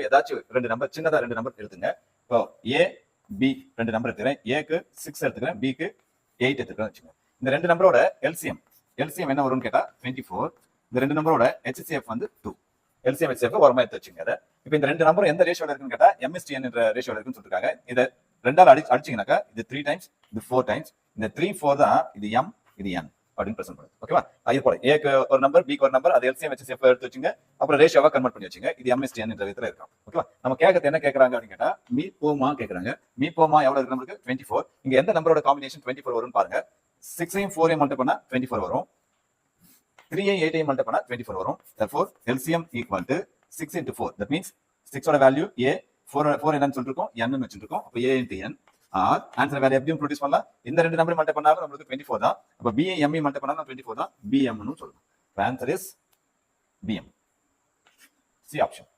நம்பருக்கு ஏதாச்சும் ரெண்டு நம்பர் சின்னதா ரெண்டு நம்பர் எடுத்துங்க. இப்போ ஏ பி ரெண்டு நம்பர் எடுத்துக்கிறேன். ஏக்கு 6 எடுத்துக்கிறேன், பிக்கு 8 எடுத்துக்கிறேன் வச்சுக்கோங்க. இந்த ரெண்டு நம்பரோட எல்சிஎம் என்ன வரும்னு கேட்டா 24. இந்த ரெண்டு நம்பரோட HCF வந்து 2. எல்சிஎம் HCF ஓரமா எடுத்து வச்சுங்க. அதை இப்போ இந்த ரெண்டு நம்பரும் எந்த ரேஷியோல இருக்குன்னு கேட்டா MSTN என்ற ரேஷியோல இருக்குன்னு சொல்லிருக்காங்க. இதை ரெண்டால் அடிச்சீங்கன்னாக்கா இது 3 டைம்ஸ், இது 4 டைம்ஸ். இந்த 3 4 தான் இது M, இது N அப்படின்னு பிரசன்ட் பண்ணுது. ஓகேவா? அது போல ஏக்கு ஒரு நம்பர், பிக்கு ஒரு நம்பர், அது எல்சிஎம் HCF எடுத்து வச்சுங்க. அப்புறம் ரேஷியோவா கன்வெர்ட் பண்ணி வச்சுங்க. இது MSTN என்ற விதத்துல இருக்கும். ஓகேவா? நம்ம கேட்கறது என்ன கேட்கறாங்க அப்படின்னு கேட்டா மீபோமா கேட்கறாங்க. மீபோமா எவ்வளவு இருக்கு நமக்கு? 24. இங்க எந்த நம்பரோட காம்பினேஷன் 24 வரும்னு பாருங்க. 6ஐயும் 4ஐயும் மல்டிப்ளை பண்ணா 24 வரும். 3ஐயும் 8ஐயும் மல்டிப்ளை பண்ணா 24 வரும். therefore LCM equal to 6 into 4. that means 6 ஓட வேல்யூ a, 4 என்னன்னு சொல்லிருக்கோம், n ன்னு வச்சிருக்கோம். அப்ப a into n R answer value எப்படியும் ப்ரொடியூஸ் பண்ணலாம். இந்த ரெண்டு நம்பர் மல்டிப்ளை பண்ணாலும் நமக்கு 24 தான். அப்ப b m மல்டிப்ளை பண்ணா 24 தான். bm ன்னு சொல்லலாம். Answer is bm. C option.